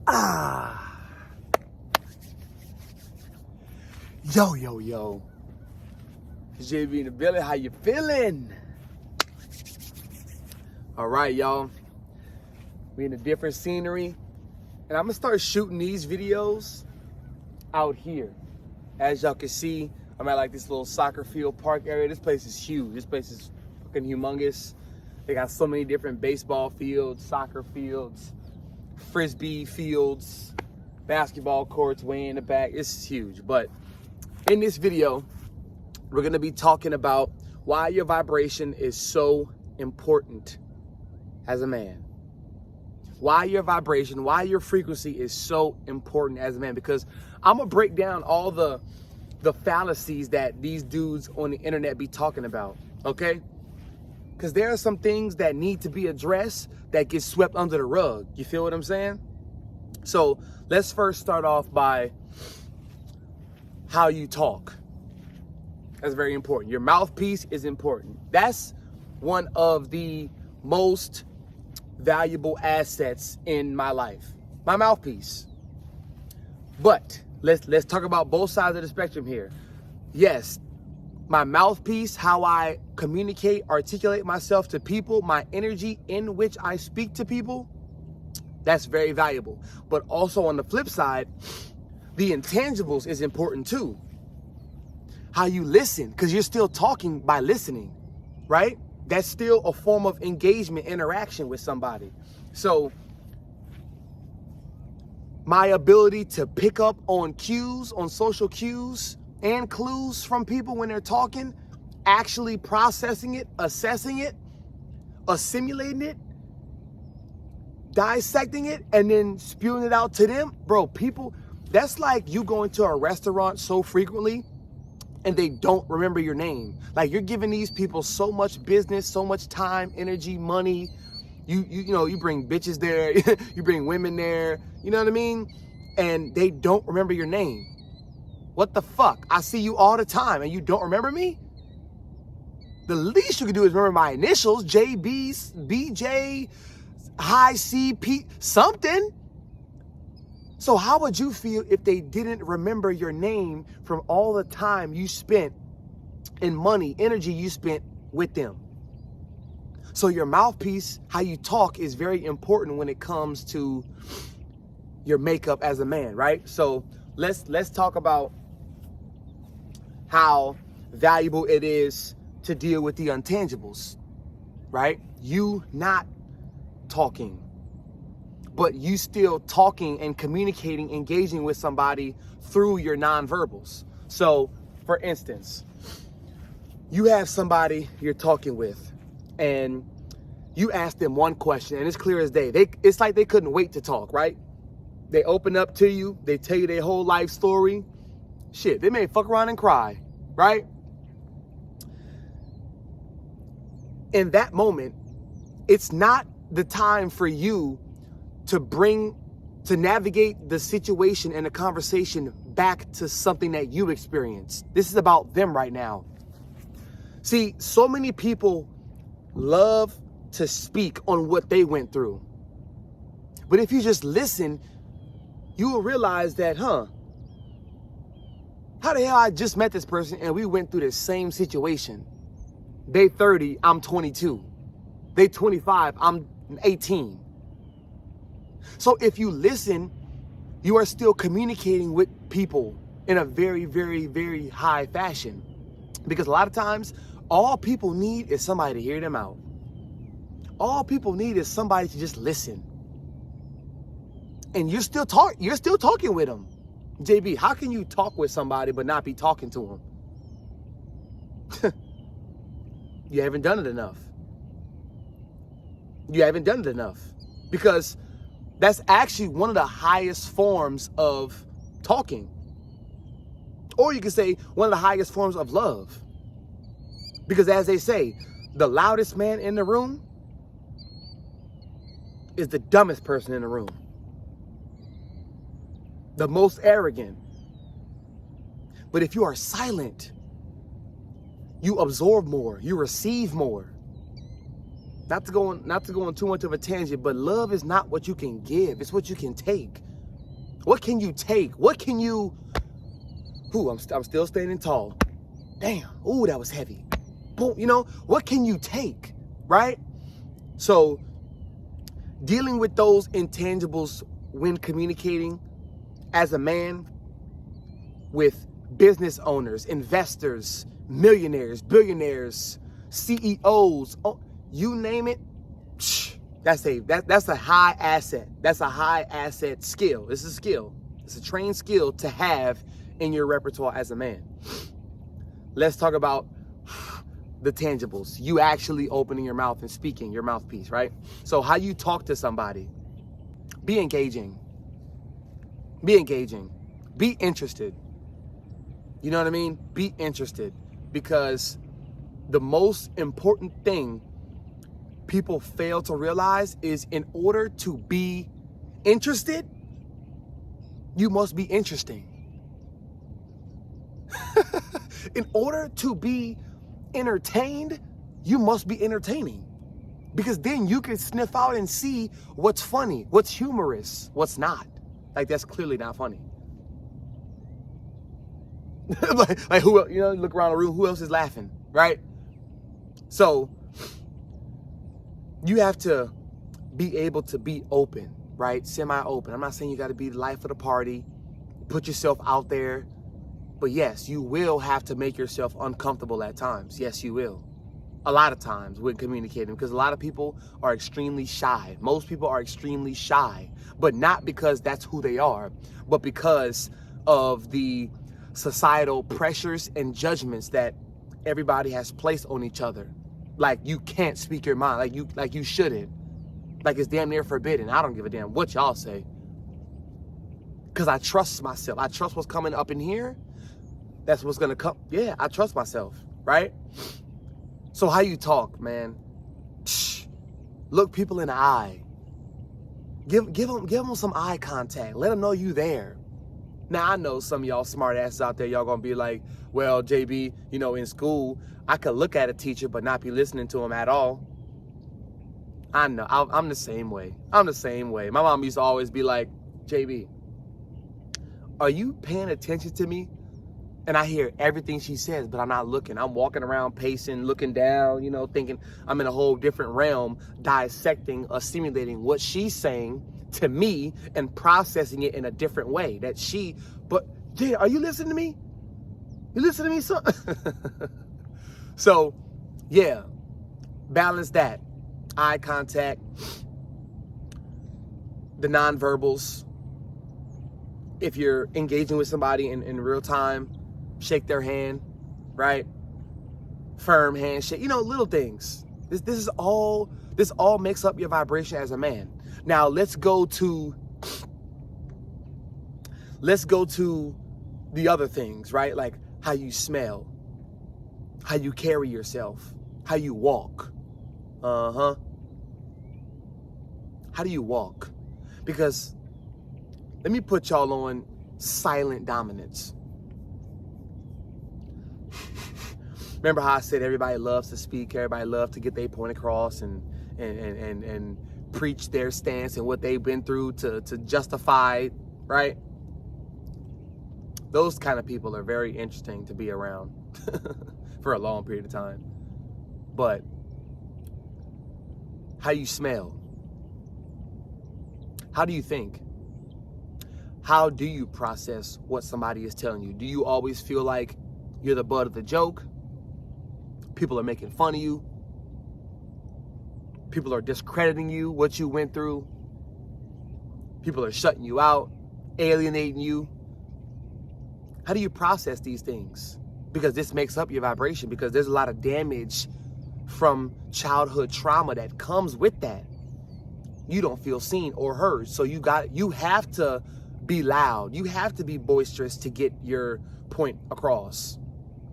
Ah. Yo. JB in the building, how you feeling? All right, y'all. We in a different scenery. And I'm gonna start shooting these videos out here. As y'all can see, I'm at like this little soccer field park area. This place is huge. This place is fucking humongous. They got so many different baseball fields, soccer fields, frisbee fields, basketball courts way in the back. It's huge. But in this video, we're gonna be talking about why your vibration is so important as a man. Why your vibration, why your frequency is so important as a man. Because I'm gonna break down all the fallacies that these dudes on the internet be talking about, okay? Because there are some things that need to be addressed that get swept under the rug. You feel what I'm saying? So let's first start off by how you talk. That's very important. Your mouthpiece is important. That's one of the most valuable assets in my life. My mouthpiece. But let's talk about both sides of the spectrum here. Yes, my mouthpiece, how I communicate, articulate myself to people, my energy in which I speak to people, that's very valuable. But also on the flip side, the intangibles is important too. How you listen, because you're still talking by listening, right? That's still a form of engagement, interaction with somebody. So my ability to pick up on cues, on social cues and clues from people when they're talking, actually processing it, assessing it, assimilating it, dissecting it, and then spewing it out to them. Bro, people, that's like you going to a restaurant so frequently and they don't remember your name. Like, you're giving these people so much business, so much time, energy, money. You know, you bring bitches there, you bring women there, you know what I mean? And they don't remember your name. What the fuck? I see you all the time and you don't remember me? The least you can do is remember my initials, JB, BJ, High CP, something. So how would you feel if they didn't remember your name from all the time you spent and money, energy you spent with them? So your mouthpiece, how you talk, is very important when it comes to your makeup as a man, right? So let's talk about how valuable it is to deal with the intangibles, right? You not talking, but you still talking and communicating, engaging with somebody through your nonverbals. So for instance, you have somebody you're talking with and you ask them one question and it's clear as day. It's like they couldn't wait to talk, right? They open up to you, they tell you their whole life story. Shit, they may fuck around and cry, right? In that moment, it's not the time for you to navigate the situation and the conversation back to something that you experienced. This is about them right now. See, so many people love to speak on what they went through. But if you just listen, you will realize that, how the hell I just met this person and we went through the same situation. They 30, I'm 22. They 25, I'm 18. So if you listen, you are still communicating with people in a very, very, very high fashion. Because a lot of times, all people need is somebody to hear them out. All people need is somebody to just listen. And you're still talking with them. JB, how can you talk with somebody but not be talking to them? You haven't done it enough. You haven't done it enough. Because that's actually one of the highest forms of talking. Or you can say one of the highest forms of love. Because as they say, the loudest man in the room is the dumbest person in the room. The most arrogant. But if you are silent, you absorb more, you receive more. Not to go on too much of a tangent, but love is not what you can give, it's what you can take. What can you take? What can you, I'm still standing tall. Damn, ooh, that was heavy. Boom, you know, what can you take, right? So dealing with those intangibles when communicating as a man with business owners, investors, millionaires, billionaires, CEOs, you name it, that's a high asset. That's a high asset skill. It's a skill. It's a trained skill to have in your repertoire as a man. Let's talk about the tangibles. You actually opening your mouth and speaking, your mouthpiece, right? So how you talk to somebody, be engaging. Be engaging. Be interested. You know what I mean? Be interested, because the most important thing people fail to realize is, in order to be interested, you must be interesting. In order to be entertained, you must be entertaining, because then you can sniff out and see what's funny, what's humorous, what's not. Like, that's clearly not funny. like who, you know, look around the room, who else is laughing, right? So you have to be able to be open, right? Semi-open. I'm not saying you got to be the life of the party, put yourself out there, but yes, you will have to make yourself uncomfortable at times. Yes, you will. A lot of times when communicating, because a lot of people are extremely shy. Most people are extremely shy, but not because that's who they are, but because of the societal pressures and judgments that everybody has placed on each other. Like, you can't speak your mind, like you shouldn't. Like, it's damn near forbidden. I don't give a damn what y'all say, because I trust myself. I trust what's coming up in here. That's what's gonna come. Yeah, I trust myself, right? So how you talk, man? Look people in the eye. Give them some eye contact. Let them know you there. Now, I know some of y'all smart asses out there, y'all gonna be like, well, JB, you know, in school, I could look at a teacher but not be listening to him at all. I know, I'm the same way. I'm the same way. My mom used to always be like, JB, are you paying attention to me? And I hear everything she says, but I'm not looking. I'm walking around pacing, looking down, you know, thinking I'm in a whole different realm, dissecting, assimilating what she's saying to me and processing it in a different way. But Jay, are you listening to me? You listen to me, son? So, yeah, balance that. Eye contact, the nonverbals. If you're engaging with somebody in real time, shake their hand, right? Firm handshake, you know, little things. This all makes up your vibration as a man. Now let's go to the other things, right? Like how you smell, how you carry yourself, how you walk. How do you walk? Because let me put y'all on silent dominance. Remember how I said everybody loves to speak, everybody loves to get their point across and preach their stance and what they've been through to justify, right? Those kind of people are very interesting to be around for a long period of time. But how you smell? How do you think? How do you process what somebody is telling you? Do you always feel like you're the butt of the joke? People are making fun of you. People are discrediting you, what you went through. People are shutting you out, alienating you. How do you process these things? Because this makes up your vibration, because there's a lot of damage from childhood trauma that comes with that. You don't feel seen or heard. So you have to be loud. You have to be boisterous to get your point across,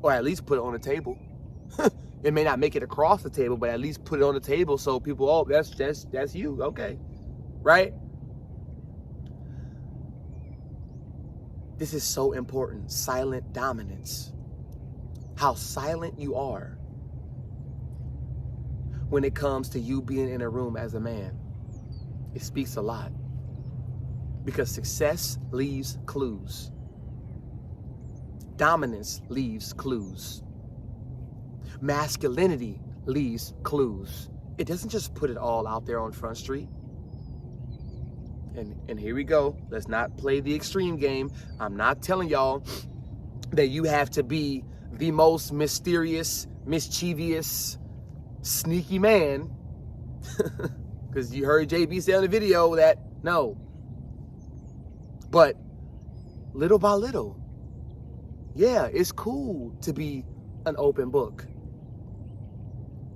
or at least put it on the table. It may not make it across the table, but at least put it on the table so people, oh, that's you, okay, right? This is so important. Silent dominance. How silent you are when it comes to you being in a room as a man. It speaks a lot. Because success leaves clues. Dominance leaves clues. Masculinity leaves clues. It doesn't just put it all out there on Front Street. And here we go. Let's not play the extreme game. I'm not telling y'all that you have to be the most mysterious, mischievous, sneaky man. Because you heard JB say on the video that no. But little by little, yeah, it's cool to be an open book.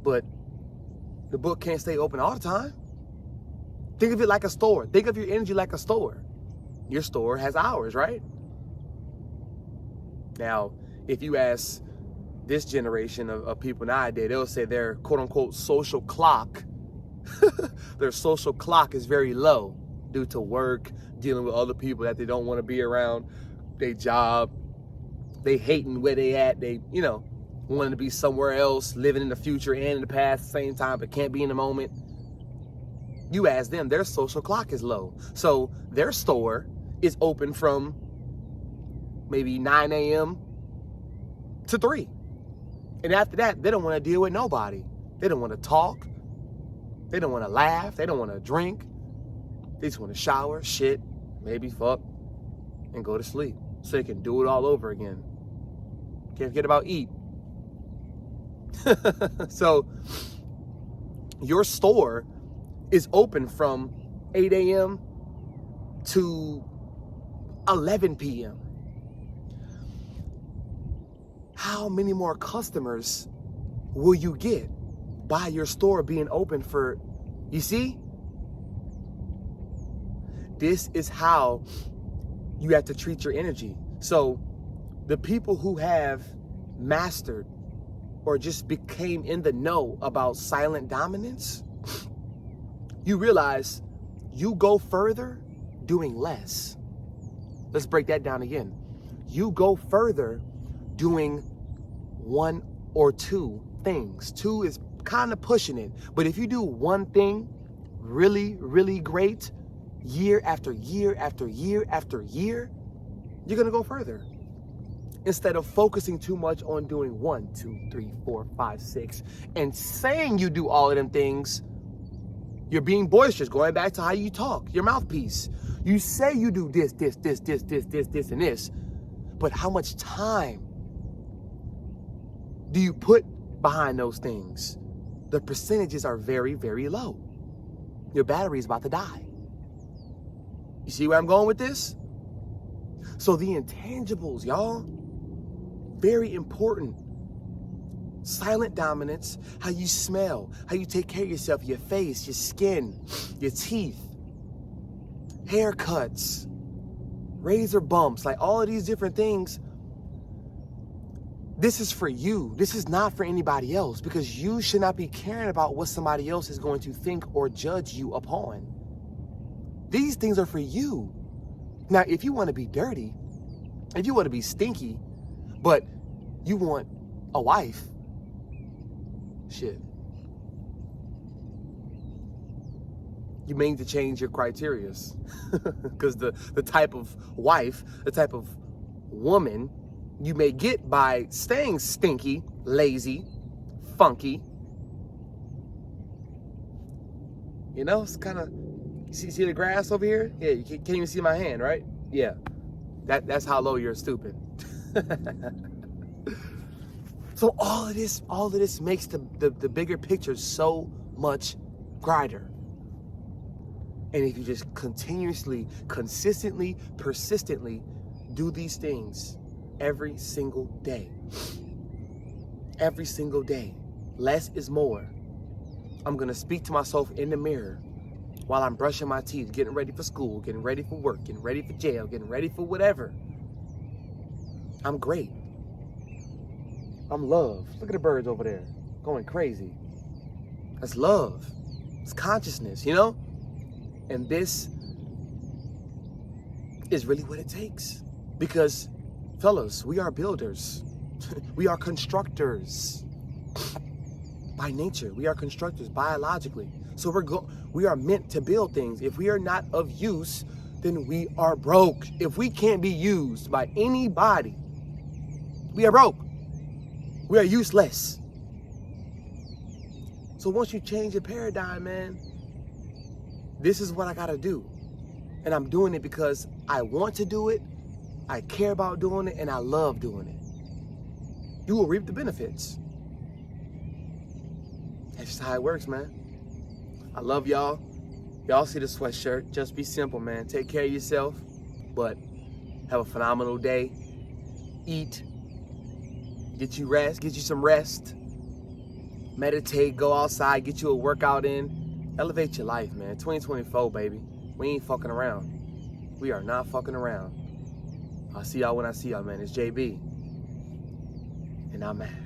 But the book can't stay open all the time. Think of it like a store. Think of your energy like a store. Your store has hours, right? Now, if you ask this generation of people nowadays, they'll say their quote unquote social clock, their social clock is very low due to work, dealing with other people that they don't want to be around, their job, they hating where they at, they, wanting to be somewhere else, living in the future and in the past at the same time, but can't be in the moment. You ask them, their social clock is low. So their store is open from maybe 9 a.m. to 3. And after that, they don't want to deal with nobody. They don't want to talk. They don't want to laugh. They don't want to drink. They just want to shower, shit, maybe fuck, and go to sleep so they can do it all over again. Can't forget about eat. So your store is open from 8 a.m. to 11 p.m. How many more customers will you get by your store being open for, you see? This is how you have to treat your energy. So the people who have mastered or just became in the know about silent dominance, you realize you go further doing less. Let's break that down again. You go further doing 1 or 2 things. 2 is kind of pushing it. But if you do one thing really, really great, year after year after year after year, you're going to go further. Instead of focusing too much on doing 1, 2, 3, 4, 5, 6, and saying you do all of them things, you're being boisterous, going back to how you talk, your mouthpiece. You say you do this, and this, but how much time do you put behind those things? The percentages are very, very low. Your battery is about to die. You see where I'm going with this? So the intangibles, y'all, very important. Silent dominance, how you smell, how you take care of yourself, your face, your skin, your teeth, haircuts, razor bumps, like all of these different things. This is for you. This is not for anybody else, because you should not be caring about what somebody else is going to think or judge you upon. These things are for you. Now, if you want to be dirty, if you want to be stinky, but you want a wife, shit, you may need to change your criterias. Because the type of wife, the type of woman you may get by staying stinky, lazy, funky, it's kind of, see the grass over here? Yeah, you can't even see my hand, right? Yeah, that's how low you're stupid. So all of this makes the bigger picture so much brighter. And if you just continuously, consistently, persistently do these things every single day, less is more. I'm gonna speak to myself in the mirror while I'm brushing my teeth, getting ready for school, getting ready for work, getting ready for jail, getting ready for whatever. I'm great. I'm love. Look at the birds over there going crazy. That's love. It's consciousness, And this is really what it takes. Because, fellas, we are builders. We are constructors. By nature, we are constructors biologically. So we are meant to build things. If we are not of use, then we are broke. If we can't be used by anybody, we are broke. We are useless. So once you change your paradigm, man, this is what I gotta do. And I'm doing it because I want to do it, I care about doing it, and I love doing it. You will reap the benefits. That's just how it works, man. I love y'all. Y'all see the sweatshirt. Just be simple, man. Take care of yourself, but have a phenomenal day. Eat. Get you rest. Get you some rest. Meditate. Go outside. Get you a workout in. Elevate your life, man. 2024, baby. We ain't fucking around. We are not fucking around. I'll see y'all when I see y'all, man. It's JB. And I'm out.